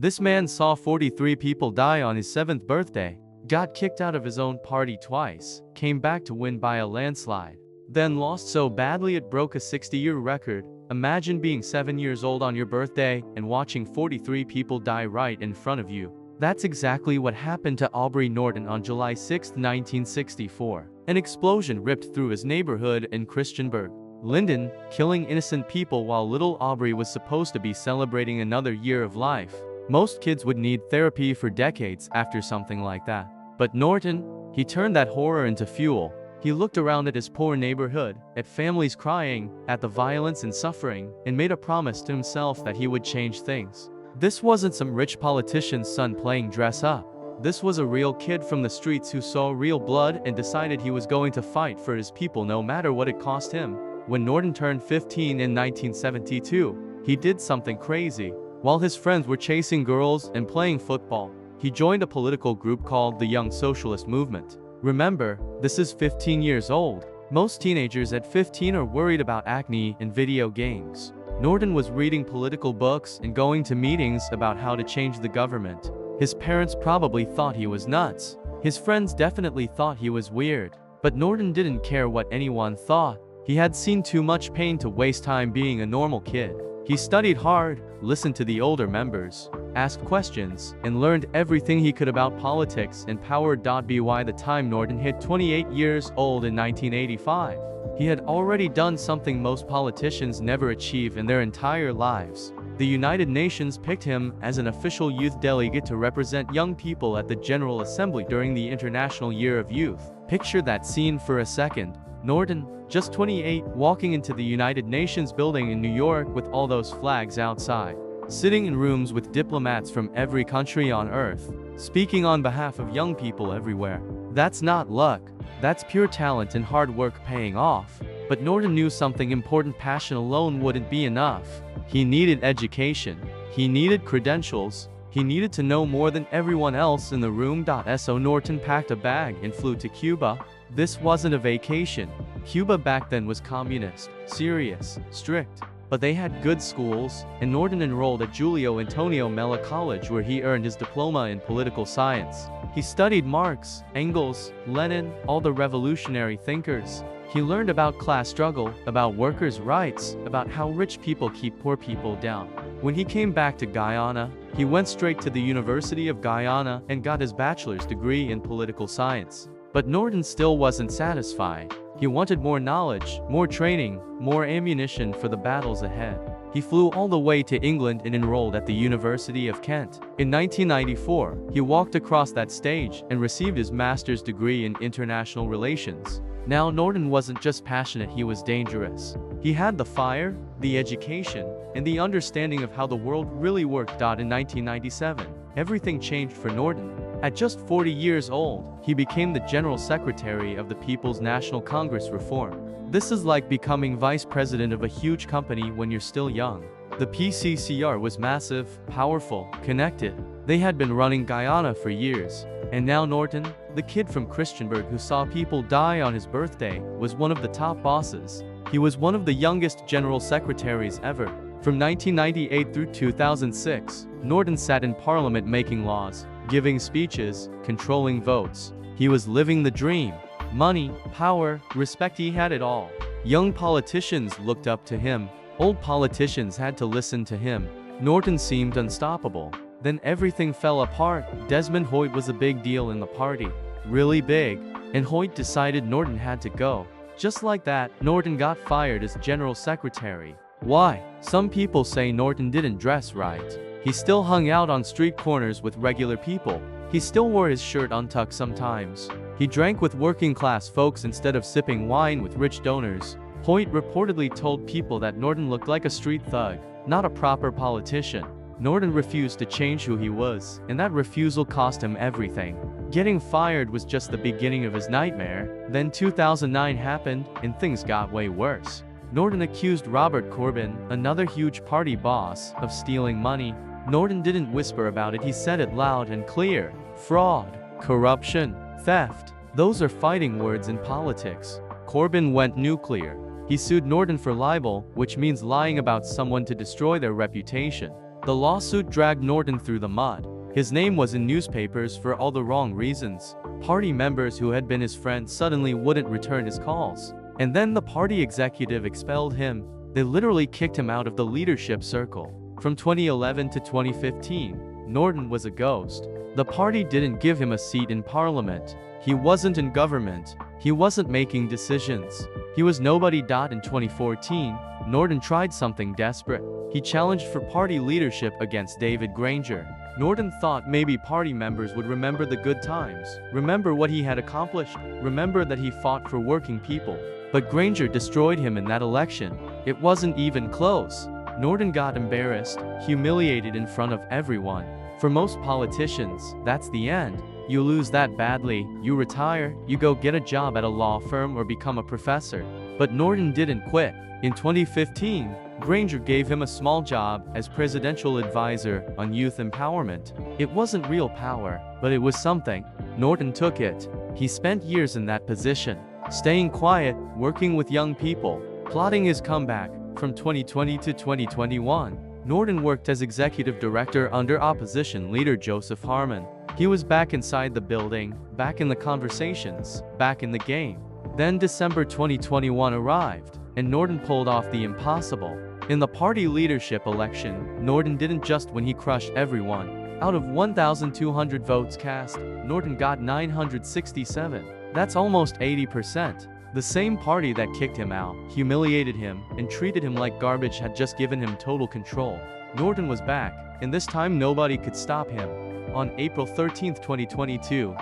This man saw 43 people die on his 7th birthday, got kicked out of his own party twice, came back to win by a landslide, then lost so badly it broke a 60-year record. Imagine being 7 years old on your birthday and watching 43 people die right in front of you. That's exactly what happened to Aubrey Norton on July 6, 1964. An explosion ripped through his neighborhood in Christiansburg, Linden, killing innocent people while little Aubrey was supposed to be celebrating another year of life. Most kids would need therapy for decades after something like that. But Norton, he turned that horror into fuel. He looked around at his poor neighborhood, at families crying, at the violence and suffering, and made a promise to himself that he would change things. This wasn't some rich politician's son playing dress up. This was a real kid from the streets who saw real blood and decided he was going to fight for his people no matter what it cost him. When Norton turned 15 in 1972, he did something crazy. While his friends were chasing girls and playing football, he joined a political group called the Young Socialist Movement. Remember, this is 15 years old. Most teenagers at 15 are worried about acne and video games. Norton was reading political books and going to meetings about how to change the government. His parents probably thought he was nuts. His friends definitely thought he was weird. But Norton didn't care what anyone thought. He had seen too much pain to waste time being a normal kid. He studied hard, listened to the older members, asked questions, and learned everything he could about politics and power. By the time Norton hit 28 years old in 1985, he had already done something most politicians never achieve in their entire lives. The United Nations picked him as an official youth delegate to represent young people at the General Assembly during the International Year of Youth. Picture that scene for a second. Norton, just 28, walking into the United Nations building in New York with all those flags outside, sitting in rooms with diplomats from every country on earth, speaking on behalf of young people everywhere. That's not luck. That's pure talent and hard work paying off. But Norton knew something important. Passion alone wouldn't be enough. He needed education. He needed credentials. He needed to know more than everyone else in the room. So Norton packed a bag and flew to Cuba. This wasn't a vacation. Cuba back then was communist, serious, strict. But they had good schools, and Norton enrolled at Julio Antonio Mella College where he earned his diploma in political science. He studied Marx, Engels, Lenin, all the revolutionary thinkers. He learned about class struggle, about workers' rights, about how rich people keep poor people down. When he came back to Guyana, he went straight to the University of Guyana and got his bachelor's degree in political science. But Norton still wasn't satisfied. He wanted more knowledge, more training, more ammunition for the battles ahead. He flew all the way to England and enrolled at the University of Kent. In 1994, he walked across that stage and received his master's degree in international relations. Now Norton wasn't just passionate, he was dangerous. He had the fire, the education, and the understanding of how the world really worked. In 1997, everything changed for Norton. At just 40 years old, he became the General Secretary of the People's National Congress Reform. This is like becoming vice president of a huge company when you're still young. The PNCR was massive, powerful, connected. They had been running Guyana for years. And now Norton, the kid from Christiansburg who saw people die on his birthday, was one of the top bosses. He was one of the youngest general secretaries ever. From 1998 through 2006, Norton sat in Parliament making laws, giving speeches, controlling votes. He was living the dream. Money, power, respect, he had it all. Young politicians looked up to him. Old politicians had to listen to him. Norton seemed unstoppable. Then everything fell apart. Desmond Hoyt was a big deal in the party. Really big. And Hoyt decided Norton had to go. Just like that, Norton got fired as General Secretary. Why? Some people say Norton didn't dress right. He still hung out on street corners with regular people. He still wore his shirt untucked sometimes. He drank with working class folks instead of sipping wine with rich donors. Hoyt reportedly told people that Norton looked like a street thug, not a proper politician. Norton refused to change who he was, and that refusal cost him everything. Getting fired was just the beginning of his nightmare. Then 2009 happened, and things got way worse. Norton accused Robert Corbyn, another huge party boss, of stealing money. Norton didn't whisper about it, he said it loud and clear. Fraud, corruption, theft. Those are fighting words in politics. Corbyn went nuclear. He sued Norton for libel, which means lying about someone to destroy their reputation. The lawsuit dragged Norton through the mud. His name was in newspapers for all the wrong reasons. Party members who had been his friends suddenly wouldn't return his calls. And then the party executive expelled him. They literally kicked him out of the leadership circle. From 2011 to 2015, Norton was a ghost. The party didn't give him a seat in parliament. He wasn't in government. He wasn't making decisions. He was nobody. In 2014, Norton tried something desperate. He challenged for party leadership against David Granger. Norton thought maybe party members would remember the good times, remember what he had accomplished, remember that he fought for working people. But Granger destroyed him in that election. It wasn't even close. Norton got embarrassed, humiliated in front of everyone. For most politicians, that's the end. You lose that badly, you retire, you go get a job at a law firm or become a professor. But Norton didn't quit. In 2015, Granger gave him a small job as presidential advisor on youth empowerment. It wasn't real power, but it was something. Norton took it. He spent years in that position, staying quiet, working with young people, plotting his comeback. From 2020 to 2021, Norton worked as executive director under opposition leader Joseph Harman. He was back inside the building, back in the conversations, back in the game. Then December 2021 arrived, and Norton pulled off the impossible. In the party leadership election, Norton didn't just win, he crushed everyone. Out of 1,200 votes cast, Norton got 967. That's almost 80%. The same party that kicked him out, humiliated him, and treated him like garbage had just given him total control. Norton was back, and this time nobody could stop him. On April 13, 2022,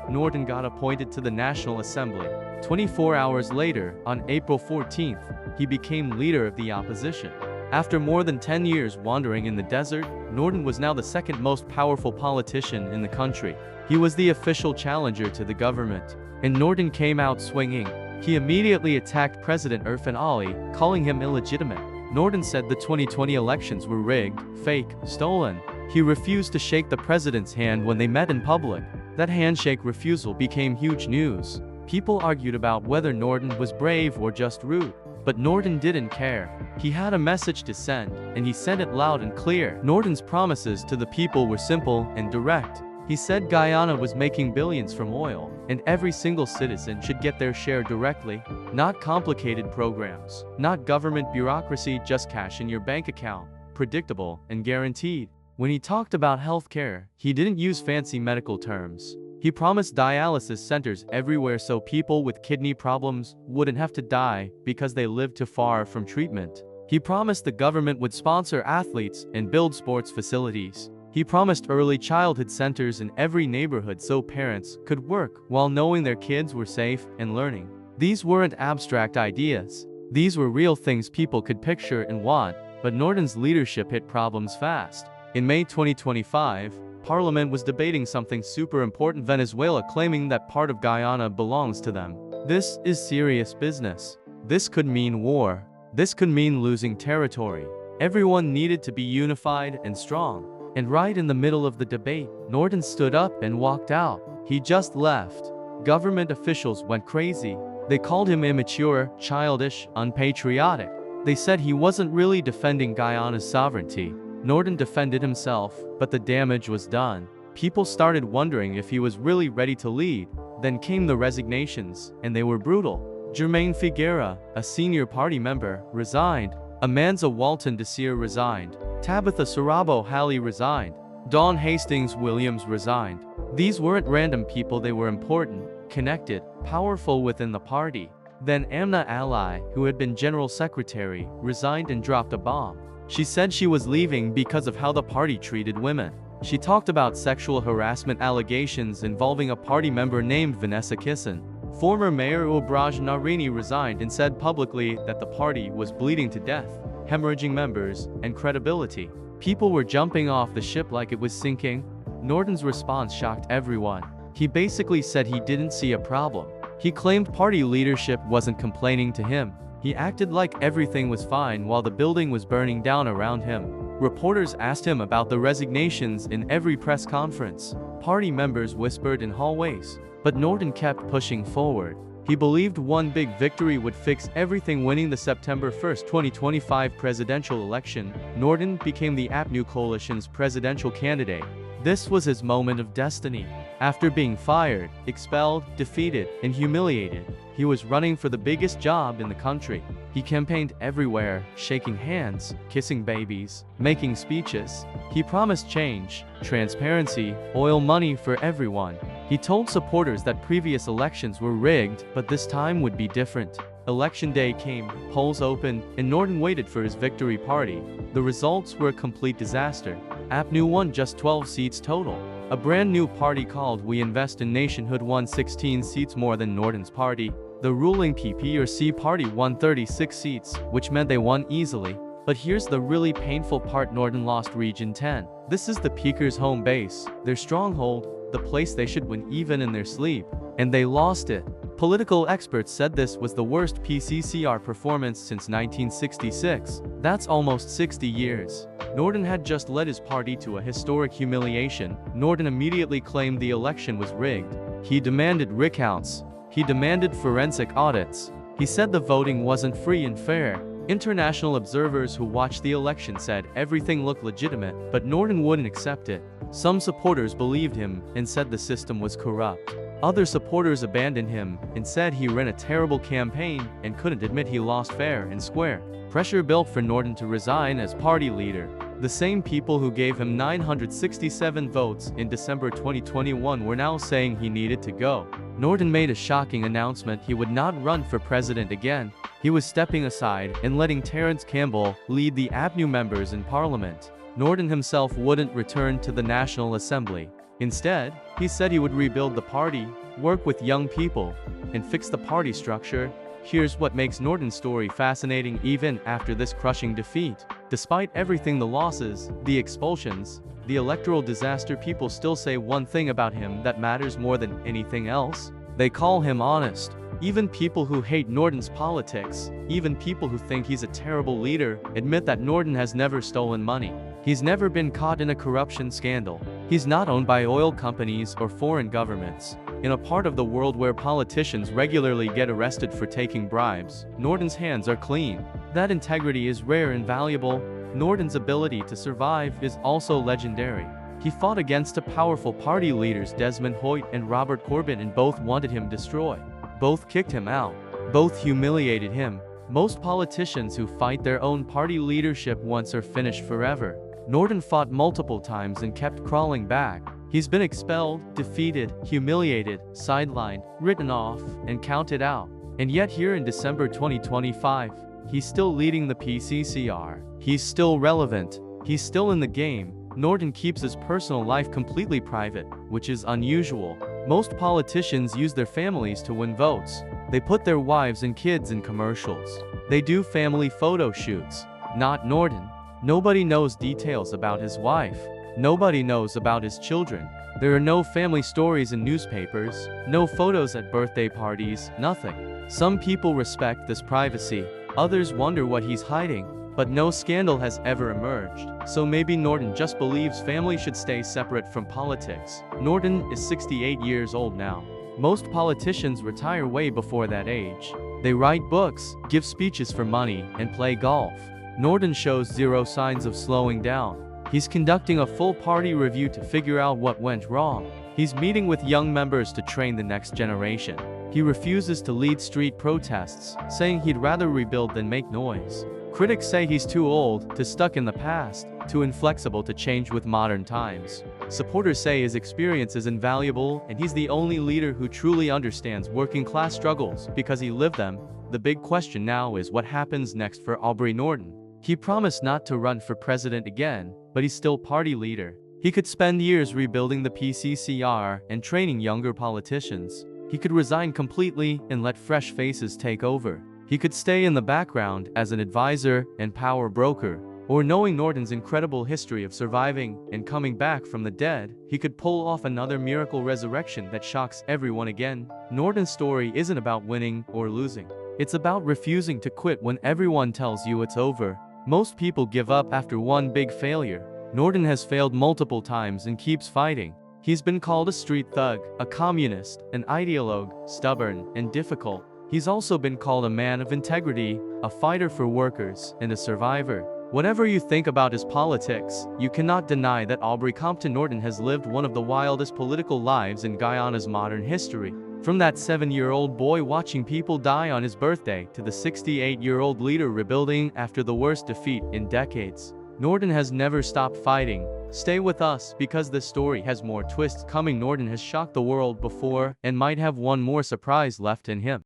Norton got appointed to the National Assembly. 24 hours later, on April 14th, he became leader of the opposition. After more than 10 years wandering in the desert, Norton was now the second most powerful politician in the country. He was the official challenger to the government, and Norton came out swinging. He immediately attacked President Irfan Ali, calling him illegitimate. Norton said the 2020 elections were rigged, fake, stolen. He refused to shake the president's hand when they met in public. That handshake refusal became huge news. People argued about whether Norton was brave or just rude. But Norton didn't care. He had a message to send, and he sent it loud and clear. Norton's promises to the people were simple and direct. He said Guyana was making billions from oil, and every single citizen should get their share directly. Not complicated programs, not government bureaucracy, just cash in your bank account, predictable and guaranteed. When he talked about healthcare, he didn't use fancy medical terms. He promised dialysis centers everywhere so people with kidney problems wouldn't have to die because they lived too far from treatment. He promised the government would sponsor athletes and build sports facilities. He promised early childhood centers in every neighborhood so parents could work while knowing their kids were safe and learning. These weren't abstract ideas. These were real things people could picture and want, but Norton's leadership hit problems fast. In May 2025, Parliament was debating something super important: Venezuela claiming that part of Guyana belongs to them. This is serious business. This could mean war. This could mean losing territory. Everyone needed to be unified and strong. And right in the middle of the debate, Norton stood up and walked out. He just left. Government officials went crazy. They called him immature, childish, unpatriotic. They said he wasn't really defending Guyana's sovereignty. Norton defended himself, but the damage was done. People started wondering if he was really ready to lead. Then came the resignations, and they were brutal. Germaine Figuera, a senior party member, resigned. Amanza Walton Desir resigned. Tabitha Sarabo Halley resigned. Dawn Hastings Williams resigned. These weren't random people, they were important, connected, powerful within the party. Then Amna Ali, who had been general secretary, resigned and dropped a bomb. She said she was leaving because of how the party treated women. She talked about sexual harassment allegations involving a party member named Vanessa Kisson. Former Mayor Aubrey Norton resigned and said publicly that the party was bleeding to death, hemorrhaging members and credibility. People were jumping off the ship like it was sinking. Norton's response shocked everyone. He basically said he didn't see a problem. He claimed party leadership wasn't complaining to him. He acted like everything was fine while the building was burning down around him. Reporters asked him about the resignations in every press conference. Party members whispered in hallways. But Norton kept pushing forward. He believed one big victory would fix everything. Winning the September 1, 2025 presidential election, Norton became the APNU coalition's presidential candidate. This was his moment of destiny. After being fired, expelled, defeated, and humiliated, he was running for the biggest job in the country. He campaigned everywhere, shaking hands, kissing babies, making speeches. He promised change, transparency, oil money for everyone. He told supporters that previous elections were rigged, but this time would be different. Election day came, polls opened, and Norton waited for his victory party. The results were a complete disaster. APNU won just 12 seats total. A brand new party called We Invest in Nationhood won 16 seats more than Norton's party. The ruling PPRC party won 36 seats, which meant they won easily. But here's the really painful part: Norton lost Region 10. This is the Peakers' home base, their stronghold, the place they should win even in their sleep. And they lost it. Political experts said this was the worst PCCR performance since 1966. That's almost 60 years. Norton had just led his party to a historic humiliation. Norton immediately claimed the election was rigged. He demanded recounts. He demanded forensic audits. He said the voting wasn't free and fair. International observers who watched the election said everything looked legitimate, but Norton wouldn't accept it. Some supporters believed him and said the system was corrupt. Other supporters abandoned him and said he ran a terrible campaign and couldn't admit he lost fair and square. Pressure built for Norton to resign as party leader. The same people who gave him 967 votes in December 2021 were now saying he needed to go. Norton made a shocking announcement: he would not run for president again. He was stepping aside and letting Terence Campbell lead the APNU members in parliament. Norton himself wouldn't return to the National Assembly. Instead, he said he would rebuild the party, work with young people, and fix the party structure. Here's what makes Norton's story fascinating even after this crushing defeat. Despite everything, the losses, the expulsions, the electoral disaster, people still say one thing about him that matters more than anything else. They call him honest. Even people who hate Norton's politics, even people who think he's a terrible leader, admit that Norton has never stolen money. He's never been caught in a corruption scandal. He's not owned by oil companies or foreign governments. In a part of the world where politicians regularly get arrested for taking bribes, Norton's hands are clean. That integrity is rare and valuable. Norton's ability to survive is also legendary. He fought against two powerful party leaders, Desmond Hoyt and Robert Corbyn, and both wanted him destroyed. Both kicked him out. Both humiliated him. Most politicians who fight their own party leadership once are finished forever. Norton fought multiple times and kept crawling back. He's been expelled, defeated, humiliated, sidelined, written off, and counted out. And yet here in December 2025, he's still leading the PCCR. He's still relevant. He's still in the game. Norton keeps his personal life completely private, which is unusual. Most politicians use their families to win votes. They put their wives and kids in commercials. They do family photo shoots. Not Norton. Nobody knows details about his wife. Nobody knows about his children. There are no family stories in newspapers, no photos at birthday parties, nothing. Some people respect this privacy. Others wonder what he's hiding. But no scandal has ever emerged. So maybe Norton just believes family should stay separate from politics. Norton is 68 years old now. Most politicians retire way before that age. They write books, give speeches for money, and play golf. Norton shows zero signs of slowing down. He's conducting a full party review to figure out what went wrong. He's meeting with young members to train the next generation. He refuses to lead street protests, saying he'd rather rebuild than make noise. Critics say he's too old, too stuck in the past, too inflexible to change with modern times. Supporters say his experience is invaluable and he's the only leader who truly understands working class struggles because he lived them. The big question now is what happens next for Aubrey Norton. He promised not to run for president again, but he's still party leader. He could spend years rebuilding the PCCR and training younger politicians. He could resign completely and let fresh faces take over. He could stay in the background as an advisor and power broker, or knowing Norton's incredible history of surviving and coming back from the dead, he could pull off another miracle resurrection that shocks everyone again. Norton's story isn't about winning or losing. It's about refusing to quit when everyone tells you it's over. Most people give up after one big failure. Norton has failed multiple times and keeps fighting. He's been called a street thug, a communist, an ideologue, stubborn, and difficult. He's also been called a man of integrity, a fighter for workers, and a survivor. Whatever you think about his politics, you cannot deny that Aubrey Norton has lived one of the wildest political lives in Guyana's modern history. From that 7-year-old boy watching people die on his birthday to the 68-year-old leader rebuilding after the worst defeat in decades, Norton has never stopped fighting. Stay with us because this story has more twists coming. Norton has shocked the world before and might have one more surprise left in him.